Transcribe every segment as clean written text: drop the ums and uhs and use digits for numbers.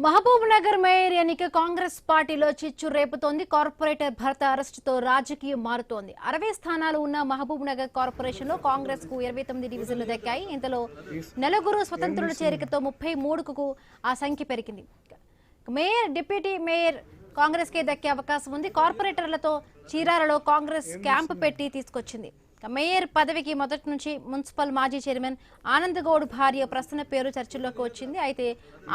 Mahabub Nagar mayor ఎన్నిక కాంగ్రెస్ పార్టీలో చిచ్చు రేపుతోంది. కార్పొరేటర్ భర్త అరెస్టుతో రాజకీయం మారుతోంది. 60 స్థానాలు ఉన్న మహబూబ్ నగర్ కార్పొరేషన్ లో కాంగ్రెస్ కు 29 డివిజన్లు దక్కాయి. ఇంతలో నలుగురు స్వతంత్రుల చేరికతో 33కు ఆ సంఖ్య పెరిగింది. మేయర్, డిప్యూటీ మేయర్ కాంగ్రెస్ కే దక్కే అవకాశం ఉంది. కార్పొరేటర్లతో చీరాలలో కాంగ్రెస్ క్యాంపు పెట్టి తీసుకొచ్చింది. మేయర్ పదవికి మొదటి నుంచి మున్సిపల్ మాజీ చైర్మన్ ఆనంద్ గౌడ్ భార్య ప్రసన్న పేరు చర్చల్లోకి వచ్చింది. అయితే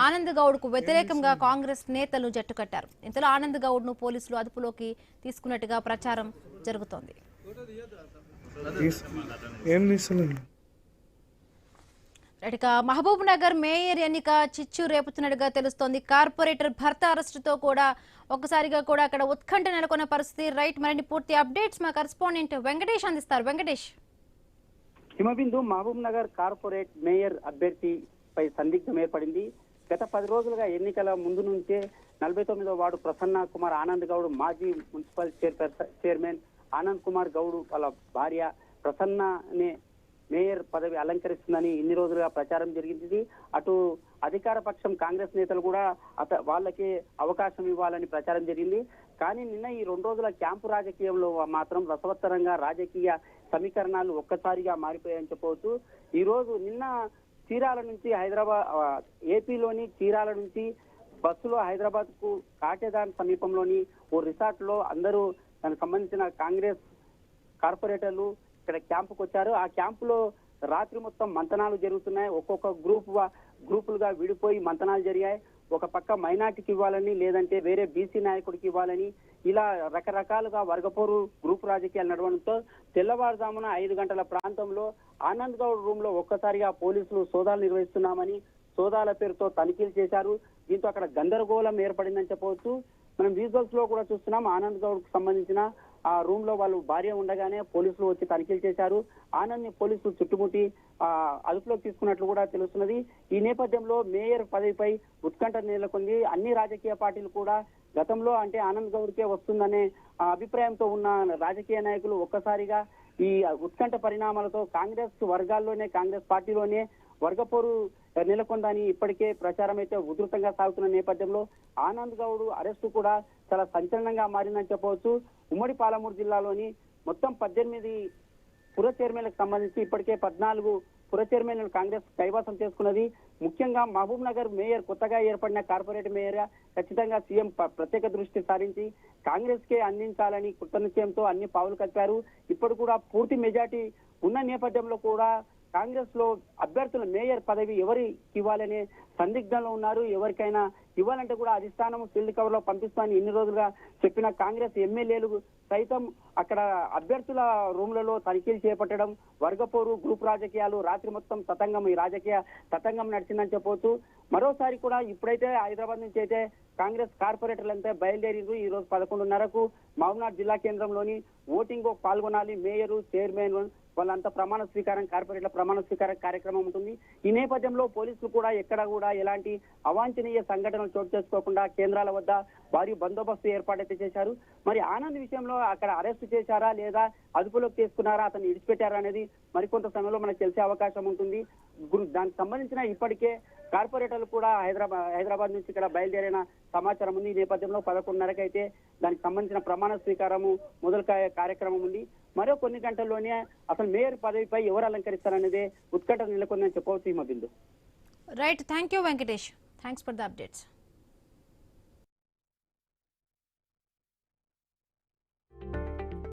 ఆనంద్ గౌడ్ కు వ్యతిరేకంగా కాంగ్రెస్ నేతలు జట్టుకట్టారు. ఇంతలో ఆనంద్ గౌడ్ ను పోలీసులు అదుపులోకి తీసుకున్నట్టుగా ప్రచారం జరుగుతోంది. మహబూబ్ నగర్ మేయర్ ఎన్నిక చిచ్చు రేపుతున్నట్టుగా తెలుస్తోంది. కార్పొరేటర్ భర్త అరెస్టుతో కూడా ఒక్కసారిగా కూడా అక్కడ ఉత్కంఠ నెలకొన్న పరిస్థితి. రైట్, మరిన్ని పూర్తి అప్డేట్స్ మా కరెస్పాండెంట్ వెంకటేష్ అందిస్తారు. వెంకటేష్. హిమబిందు, మహబూబ్ నగర్ కార్పొరేట్ మేయర్ అభ్యర్థిపై సందిగ్ధం ఏర్పడింది. గత 10 రోజులుగా ఎన్నికల ముందు నుంచే 49వ వార్డు ప్రసన్న కుమార్ ఆనంద్ గౌడ్, మాజీ మున్సిపల్ చైర్మన్ ఆనంద్ కుమార్ గౌడ్ వాళ్ళ భార్య ప్రసన్ననే మేయర్ పదవి అలంకరిస్తుందని ఇన్ని రోజులుగా ప్రచారం జరిగింది. అటు అధికార పక్షం కాంగ్రెస్ నేతలు కూడా వాళ్ళకి అవకాశం ఇవ్వాలని ప్రచారం జరిగింది. కానీ నిన్న ఈ 2 రోజుల క్యాంపు రాజకీయంలో మాత్రం రసవత్తరంగా రాజకీయ సమీకరణాలు ఒక్కసారిగా మారిపోయాయని చెప్పవచ్చు. ఈ రోజు నిన్న చీరాల నుంచి ఏపీలోని చీరాల నుంచి బస్సులో హైదరాబాద్ కు కాటేదాన్ సమీపంలోని ఓ రిసార్ట్ లో అందరూ దానికి సంబంధించిన కాంగ్రెస్ కార్పొరేటర్లు ఇక్కడ క్యాంపుకు వచ్చారు. ఆ క్యాంపులో రాత్రి మొత్తం మంతనాలు జరుగుతున్నాయి. ఒక్కొక్క గ్రూపులుగా విడిపోయి మంతనాలు జరిగాయి. ఒక పక్క మైనార్టీకి ఇవ్వాలని, లేదంటే వేరే బీసీ నాయకుడికి ఇవ్వాలని, ఇలా రకరకాలుగా వర్గపోరు గ్రూప్ రాజకీయాలు నడవడంతో తెల్లవారుజామున 5 గంటల ప్రాంతంలో ఆనంద్ గౌడ్ రూమ్ లో ఒక్కసారిగా పోలీసులు సోదాలు నిర్వహిస్తున్నామని సోదాల పేరుతో తనిఖీలు చేశారు. దీంతో అక్కడ గందరగోళం ఏర్పడిందని చెప్పవచ్చు. మనం విజువల్స్ లో కూడా చూస్తున్నాం. ఆనంద్ గౌడ్ కు సంబంధించిన ఆ రూమ్ లో వాళ్ళు భార్య ఉండగానే పోలీసులు వచ్చి తనిఖీలు చేశారు. ఆనంద్ ని పోలీసులు చుట్టుముట్టి అదుపులోకి తీసుకున్నట్లు కూడా తెలుస్తున్నది. ఈ నేపథ్యంలో మేయర్ పదవిపై ఉత్కంఠ నెలకొంది. అన్ని రాజకీయ పార్టీలు కూడా గతంలో అంటే ఆనంద్ గౌడ్కే వస్తుందనే అభిప్రాయంతో ఉన్న రాజకీయ నాయకులు ఒక్కసారిగా ఈ ఉత్కంఠ పరిణామాలతో కాంగ్రెస్ వర్గాల్లోనే, కాంగ్రెస్ పార్టీలోనే వర్గపోరు నెలకొందని ఇప్పటికే ప్రచారం అయితే ఉధృతంగా సాగుతున్న నేపథ్యంలో ఆనంద్ గౌడ్ అరెస్టు కూడా చాలా సంచలనంగా మారిందని చెప్పవచ్చు. ఉమ్మడి పాలమూరు జిల్లాలోని మొత్తం 18 పుర చైర్మన్లకు సంబంధించి ఇప్పటికే 14 పుర చైర్మన్లను కాంగ్రెస్ కైవసం చేసుకున్నది. ముఖ్యంగా మహబూబ్ నగర్ మేయర్, కొత్తగా ఏర్పడిన కార్పొరేట్ మేయర్ ఖచ్చితంగా సీఎం ప్రత్యేక దృష్టి సారించి కాంగ్రెస్ కే అందించాలని కృత నిశ్చయంతో అన్ని పావులు కట్టారు. ఇప్పుడు కూడా పూర్తి మెజార్టీ ఉన్న నేపథ్యంలో కూడా కాంగ్రెస్ లో అభ్యర్థుల మేయర్ పదవి ఎవరికి ఇవ్వాలనే సందిగ్ధంలో ఉన్నారు. ఎవరికైనా ఇవ్వాలంటే కూడా అధిష్టానం ఫీల్డ్ కవర్ లో పంపిస్తామని ఇన్ని రోజులుగా చెప్పిన కాంగ్రెస్ ఎమ్మెల్యేలు సైతం అక్కడ అభ్యర్థుల రూమ్లలో తనిఖీలు చేపట్టడం, వర్గపోరు గ్రూప్ రాజకీయాలు రాత్రి మొత్తం ఈ రాజకీయ తతంగం నడిచిందని చెప్పవచ్చు. మరోసారి కూడా ఇప్పుడైతే హైదరాబాద్ నుంచి అయితే కాంగ్రెస్ కార్పొరేటర్లు అంతా బయలుదేరిండ్రు. ఈ రోజు 11:30కు మహబూబ్నగర్ జిల్లా కేంద్రంలోని ఓటింగ్ పాల్గొనాలి. మేయరు, చైర్మన్ వాళ్ళంతా ప్రమాణ స్వీకారం, కార్పొరేట్ల ప్రమాణ స్వీకార కార్యక్రమం ఉంటుంది. ఈ నేపథ్యంలో పోలీసులు కూడా ఎక్కడ కూడా ఎలాంటి అవాంఛనీయ సంఘటనలు చోటు చేసుకోకుండా కేంద్రాల వద్ద భారీ బందోబస్తు ఏర్పాటైతే చేశారు. మరి ఆనంద్ విషయంలో అక్కడ అరెస్టు చేశారా లేదా అదుపులోకి తీసుకున్నారా, అతన్ని విడిచిపెట్టారా అనేది మరికొంత సమయంలో మనకు తెలిసే అవకాశం ఉంటుంది. దానికి సంబంధించిన ఇప్పటికే కార్పొరేటర్లు కూడా హైదరాబాద్ నుంచి ఇక్కడ బయలుదేరిన సమాచారం ఉంది. ఈ నేపథ్యంలో 11:30కి అయితే దానికి సంబంధించిన ప్రమాణ స్వీకారము మొదలు కార్యక్రమం ఉంది. మరో కొన్ని గంటల్లోనే అసలు మేయర్ పదవిపై ఎవరు అలంకరిస్తారనేదే ఉత్కంఠ నెలకొందని చెప్పవచ్చు. Himabindu. Right, thank you Venkatesh. Thanks for the updates.